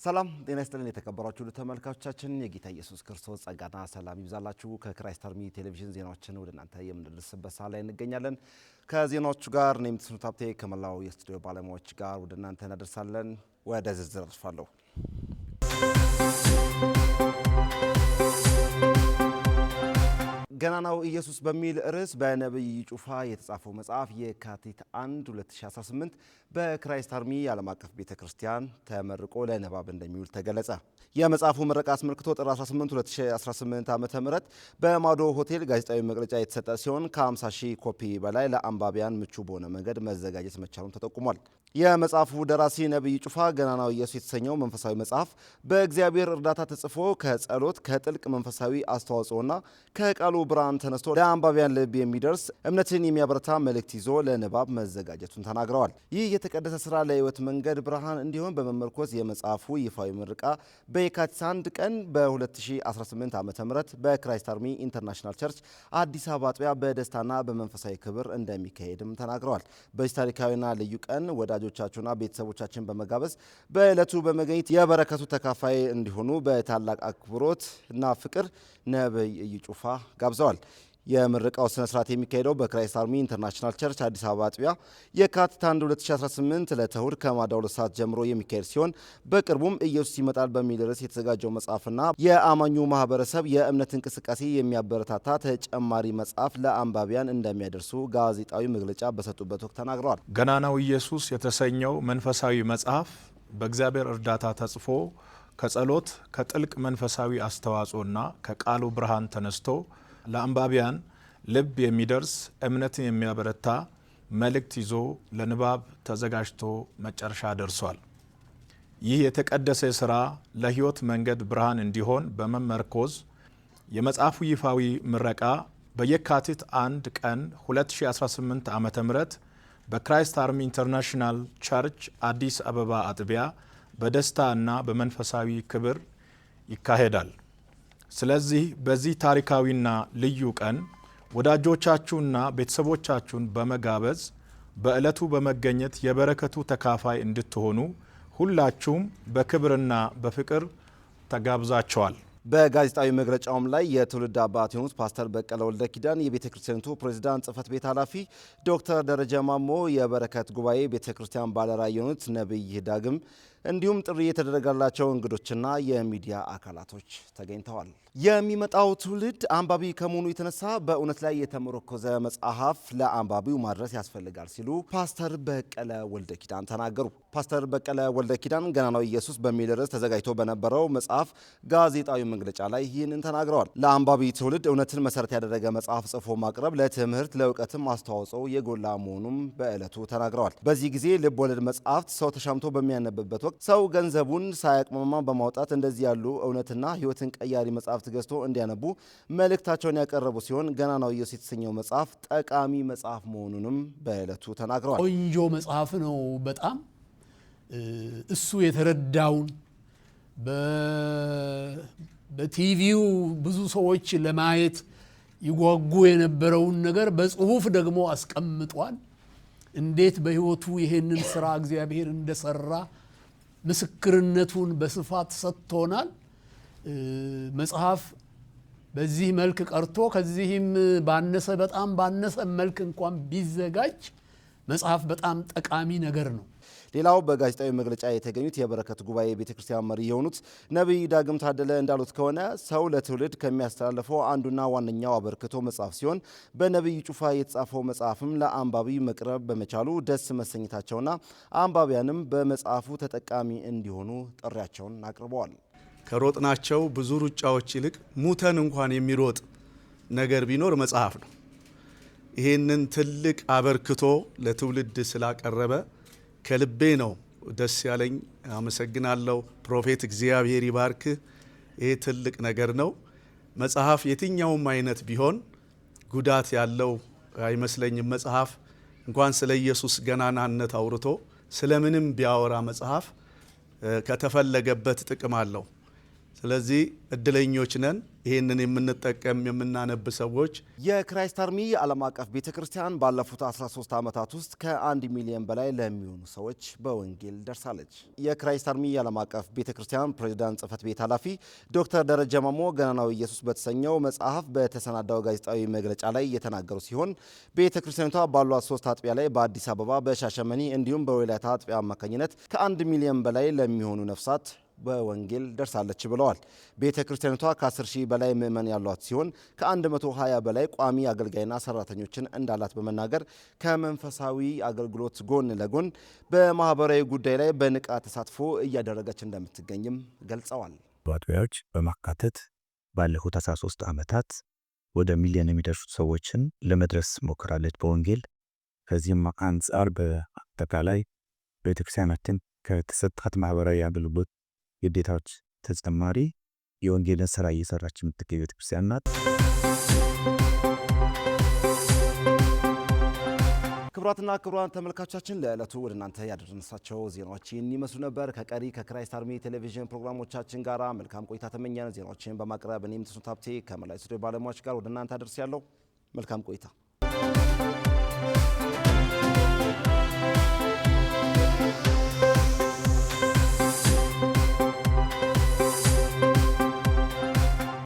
ሰላም ጤና ይስጥልን የተከበራችሁ ተመልካቾቻችን የጌታ ኢየሱስ ክርስቶስ ጸጋና ሰላም ይብዛላችሁ። ከክራይስት አርሚ ቴሌቪዥን ዜናዎችን ወደ እናንተ የምንደርስበት ሰዓት ላይ እንገኛለን። ከዜናዎቹ ጋር እኔ ምትስኑት ሀብቴ ከመላው የስቱዲዮ ባለሙያዎች ጋር ወደ እናንተ እናደርሳለን። ወደ ዝርዝር አልፋለሁ። ገናናው ኢየሱስ በሚል ርዕስ በነብይ ጩፋ የተጻፈው መጽሐፍ የካቲት 1 2018 በክራይስት አርሚ ዓለም አቀፍ ቤተክርስቲያን ተመርቆ ለንባብ እንደሚውል ተገለጸ። የመጽሐፉ ምረቃ አስመልክቶ ጥር 18 2018 ዓ.ም በማዶ ሆቴል ጋዜጣዊ መግለጫ የተሰጠ ሲሆን ከ50,000 ኮፒ በላይ ለአንባቢያን ምቹ በሆነ መንገድ መዘጋጀት መቻሉን ተጠቁሟል። የመጽሐፉ ደራሲ ነብይ ጩፋ ገናናው ኢየሱስ የተሰኘው መንፈሳዊ መጽሐፍ በእግዚአብሔር እርዳታ ተጽፎ ከጸሎት ከጥልቅ መንፈሳዊ አስተዋጽኦና ከቃሉ ብርሃን ተነስቶ ለአንባቢያን ልብ የሚደርስ እምነትን የሚያበረታ መልእክት ይዞ ለንባብ መዘጋጀቱን ተናግረዋል። ይህ የተቀደሰ ስራ ለሕይወት መንገድ ብርሃን እንዲሆን በመመርኮዝ የመጽሐፉ ይፋዊ ምረቃ በየካቲት 1 ቀን በ2018 ዓ.ም በክራይስት አርሚ ኢንተርናሽናል ቸርች አዲስ አበባ አጥቢያ በደስታና በመንፈሳዊ ክብር እንደሚካሄድም ተናግረዋል። በዚህ ታሪካዊና ልዩ ቀን ወዳጆቻችሁና ቤተሰቦቻችን በመጋበዝ በዕለቱ በመገኘት የበረከቱ ተካፋይ እንዲሆኑ በታላቅ አክብሮት እና ፍቅር ነብይ ጩፋ ጋብዘዋል። የምረቃው ስነ ስርዓት የሚካሄደው በክራይስት አርሚ ኢንተርናሽናል ቸርች አዲስ አበባ አጥቢያ የካቲት 1 2018 ለተውድ ከማዳው 2 ሰዓት ጀምሮ የሚካሄድ ሲሆን በቅርቡም ኢየሱስ ይመጣል በሚል ርዕስ የተዘጋጀው መጽሐፍና የአማኙ ማህበረሰብ የእምነት እንቅስቃሴ የሚያበረታታ ተጨማሪ መጽሐፍ ለአንባቢያን እንደሚያደርሱ ጋዜጣዊ መግለጫ በሰጡበት ወቅት ተናግረዋል። ገናናው ኢየሱስ የተሰኘው መንፈሳዊ መጽሐፍ በእግዚአብሔር እርዳታ ተጽፎ ከጸሎት ከጥልቅ መንፈሳዊ አስተዋጽኦና ከቃሉ ብርሃን ተነስቶ ለአንባቢያን ልብ የሚደርስ እምነትን የሚያበረታ መልእክት ይዞ ለንባብ ተዘጋጅቶ መጨረሻ ደርሷል። ይህ የተቀደሰ ሥራ ለሕይወት መንገድ ብርሃን እንዲሆን በመመርኮዝ የመጽሐፉ ይፋዊ ምረቃ በየካቲት 1 ቀን 2018 ዓ.ም በክራይስት አርሚ ኢንተርናሽናል ቸርች አዲስ አበባ አጥቢያ በደስታ እና በመንፈሳዊ ክብር ይካሄዳል። ስለዚህ በዚህ ታሪካዊና ልዩ ቀን ወዳጆቻችሁና ቤተሰቦቻችሁን በመጋበዝ በዕለቱ በመገኘት የበረከቱ ተካፋይ እንድትሆኑ ሁላችሁም በክብርና በፍቅር ተጋብዛችኋል። በጋዜጣዊ መግለጫውም ላይ የትውልድ አባት የሆኑት ፓስተር በቀለ ወልደ ኪዳን፣ የቤተ ክርስቲያኒቱ ፕሬዝዳንት ጽሕፈት ቤት ኃላፊ ዶክተር ደረጀ ማሞ፣ የበረከት ጉባኤ ቤተ ክርስቲያን ባለራዕይ የሆኑት ነብይ ዳግም እንዲሁም ጥሪ የተደረገላቸው እንግዶችና የሚዲያ አካላቶች ተገኝተዋል። የሚመጣው ትውልድ አንባቢ ከመሆኑ የተነሳ በእውነት ላይ የተመረኮዘ መጽሐፍ ለአንባቢው ማድረስ ያስፈልጋል ሲሉ ፓስተር በቀለ ወልደ ኪዳን ተናገሩ። ፓስተር በቀለ ወልደ ኪዳን ገናናው ኢየሱስ በሚል ርዕስ ተዘጋጅቶ በነበረው መጽሐፍ ጋዜጣዊ መግለጫ ላይ ይህንን ተናግረዋል። ለአንባቢ ትውልድ እውነትን መሰረት ያደረገ መጽሐፍ ጽፎ ማቅረብ ለትምህርት ለእውቀትም አስተዋጽኦ የጎላ መሆኑም በዕለቱ ተናግረዋል። በዚህ ጊዜ ልብ ወለድ መጽሐፍት ሰው ተሻምቶ በሚያነብበት ወቅት ሰው ገንዘቡን ሳያቅማማ በማውጣት እንደዚህ ያሉ እውነትና ሕይወትን ቀያሪ መጽሐፍት ገዝቶ እንዲያነቡ መልእክታቸውን ያቀረቡ ሲሆን ገናናው ኢየሱስ የተሰኘው መጽሐፍ ጠቃሚ መጽሐፍ መሆኑንም በዕለቱ ተናግረዋል። ቆንጆ መጽሐፍ ነው። በጣም እሱ የተረዳውን በቲቪው ብዙ ሰዎች ለማየት ይጓጉ የነበረውን ነገር በጽሁፍ ደግሞ አስቀምጧል። እንዴት በሕይወቱ ይሄንን ስራ እግዚአብሔር እንደሰራ ምስክርነቱን በስፋት ሰጥቶናል። መጽሐፍ በዚህ መልክ ቀርቶ ከዚህም ባነሰ በጣም ባነሰ መልክ እንኳን ቢዘጋጅ መጽሐፍ በጣም ጠቃሚ ነገር ነው። ሌላው በጋዜጣዊ መግለጫ የተገኙት የበረከት ጉባኤ ቤተክርስቲያን መሪ የሆኑት ነብይ ዳግም ታደለ እንዳሉት ከሆነ ሰው ለትውልድ ከሚያስተላልፈው አንዱና ዋነኛው አበርክቶ መጽሐፍ ሲሆን በነብይ ጩፋ የተጻፈው መጽሐፍም ለአንባቢ መቅረብ በመቻሉ ደስ መሰኘታቸውና አንባቢያንም በመጽሐፉ ተጠቃሚ እንዲሆኑ ጥሪያቸውን አቅርበዋል። ከሮጥናቸው ብዙ ሩጫዎች ይልቅ ሙተን እንኳን የሚሮጥ ነገር ቢኖር መጽሐፍ ነው። ይሄንን ትልቅ አበርክቶ ለትውልድ ስላቀረበ ከልቤ ነው ደስ ያለኝ። አመሰግናለሁ። ፕሮፌት እግዚአብሔር ይባርክ። ይሄ ትልቅ ነገር ነው። መጽሐፍ የትኛውም አይነት ቢሆን ጉዳት ያለው አይመስለኝም። መጽሐፍ እንኳን ስለ ኢየሱስ ገናናነት አውርቶ ስለምንም ቢያወራ መጽሐፍ ከተፈለገበት ጥቅም አለው። ስለዚህ እድለኞች ነን። ይህንን የምንጠቀም የምናነብ ሰዎች የክራይስት አርሚ የዓለም አቀፍ ቤተክርስቲያን ባለፉት 13 ዓመታት ውስጥ ከ1 ሚሊዮን በላይ ለሚሆኑ ሰዎች በወንጌል ደርሳለች። የክራይስት አርሚ የዓለም አቀፍ ቤተክርስቲያን ፕሬዝዳንት ጽሕፈት ቤት ኃላፊ ዶክተር ደረጀ ማሞ ገናናው ኢየሱስ በተሰኘው መጽሐፍ በተሰናዳው ጋዜጣዊ መግለጫ ላይ የተናገሩ ሲሆን ቤተክርስቲያኒቷ ባሏት 3 አጥቢያ ላይ በአዲስ አበባ፣ በሻሸመኔ እንዲሁም በወላይታ አጥቢያ አማካኝነት ከ1 ሚሊዮን በላይ ለሚሆኑ ነፍሳት በወንጌል ደርሳለች ብለዋል። ቤተ ክርስቲያኒቷ ከ10 ሺህ በላይ ምዕመን ያሏት ሲሆን ከ120 በላይ ቋሚ አገልጋይና ሰራተኞችን እንዳላት በመናገር ከመንፈሳዊ አገልግሎት ጎን ለጎን በማህበራዊ ጉዳይ ላይ በንቃት ተሳትፎ እያደረገች እንደምትገኝም ገልጸዋል። አጥቢያዎች በማካተት ባለፉት 13 ዓመታት ወደ ሚሊዮን የሚደርሱ ሰዎችን ለመድረስ ሞክራለች በወንጌል። ከዚህም አንጻር በአጠቃላይ ቤተክርስቲያናችን ከተሰጣት ማህበራዊ አገልግሎት ግዴታዎች ተጨማሪ የወንጌልን ስራ እየሰራች የምትገኝ ቤተክርስቲያን ናት። ክቡራትና ክቡራን ተመልካቾቻችን ለዕለቱ ወደ እናንተ ያደረስናቸው ዜናዎች ይመስሉ ነበር። ከቀሪ ከክራይስት አርሚ ቴሌቪዥን ፕሮግራሞቻችን ጋር መልካም ቆይታ ተመኘን። ዜናዎችን በማቅረብ እኔም ተስኖት ሀብቴ ከመላይ ስቱዲዮ ባለሙያዎች ጋር ወደ እናንተ አደርሳለሁ። መልካም ቆይታ።